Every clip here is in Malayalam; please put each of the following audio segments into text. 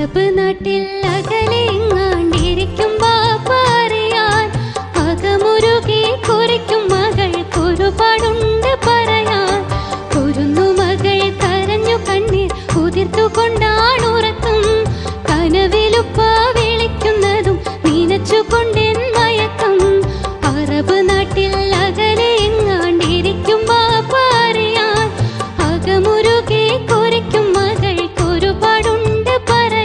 അറബ് നാട്ടിൽ അകലെങ്ങാണ്ടിരിക്കും ബാപ്പ അറിയാൻ അകമുരുകി കുറിക്കും മകൾക്കൊരുപാടുണ്ട് പറയാൻ. കുരുന്നു മകൾ കരഞ്ഞു കണ്ണീർ ഉതിർത്തുകൊണ്ടാണുറക്കം. കനവിലുപ്പ വിളിക്കുന്നതും നനച്ചുകൊണ്ടെൻ മയക്കം. അറബ് നാട്ടിൽ അകലെങ്ങാണ്ടിരിക്കും ബാപ്പ അറിയാൻ അകമുരുകി കുറിക്കും മകൾക്കൊരുപാടുണ്ട് പറയാൻ.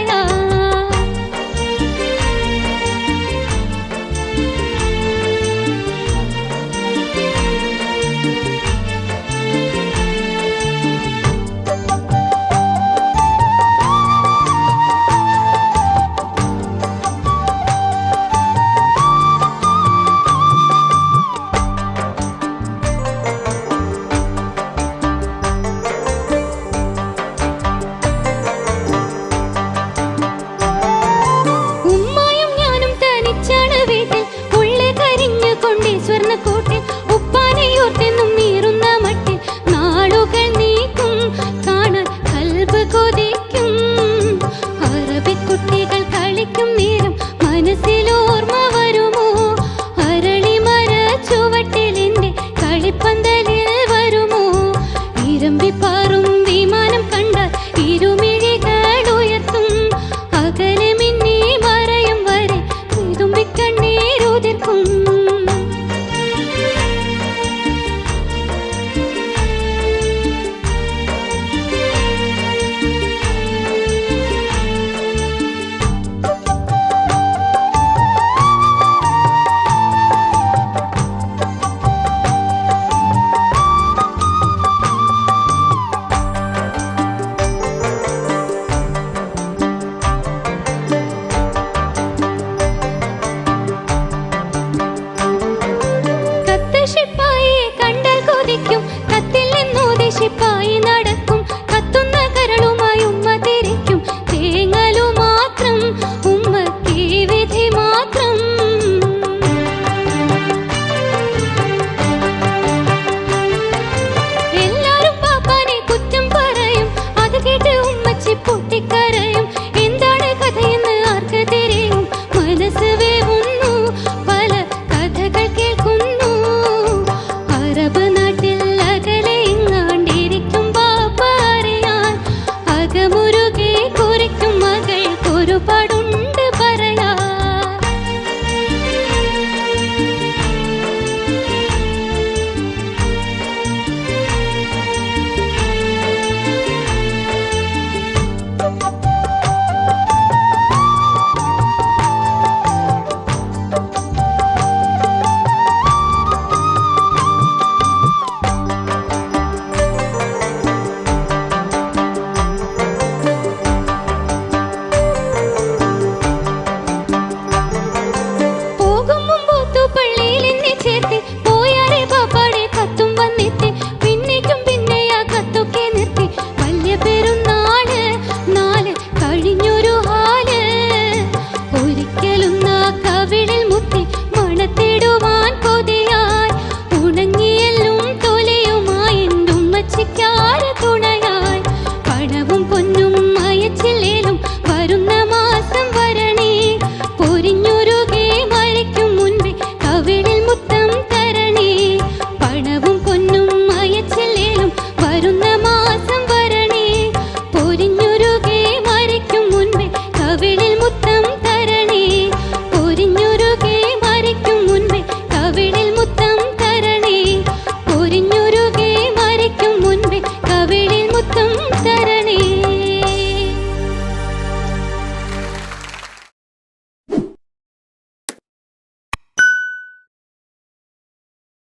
സ്വർണ്ണക്കൂട്ടിൽ ഉപ്പാനെയോർത്തെന്നും നീറുന്ന മട്ടിൽ നാളുകൾ നീക്കും കാണാൻ കൽബ് കൊതിക്കും. അറബിക്കുട്ടികൾ കളിക്കും നേരം മനസ്സിലോർമ്മ വരുമോ? അരളിമര ചുവട്ടിൽ എൻ്റെ കളിപ്പന്തലിൽ വരുമോ? ഇരമ്പിപ്പാറും വിമാനം കണ്ടാൽ ഇരുമിഴികൾ ഉയർത്തും. അകലെ മിന്നി മറയും വരെ തുമ്പിക്കണ്ണീരുതിർക്കും. കത്തിൽ നിന്നൂതി ശിപ്പായി നടക്കും. കത്തുന്ന കരളുമായി ഉമ്മ തിരിക്കും. തേങ്ങലു മാത്രം ഉമ്മക്ക് വിധി മാത്രം. എല്ലാരും പാപ്പാനെ കുറ്റം പറയും. അത് കേട്ട് ഉമ്മച്ചി പൊട്ടിക്കരയും. എന്താണ് കഥയെന്ന് ആർക്ക് തിരിയും? മനസ്സ് വേവുന്നു, പല കഥകൾ കേൾക്കുന്നു. അറബ് അകമുരുകി കുറിക്കും മകൾക്കൊരുപാട്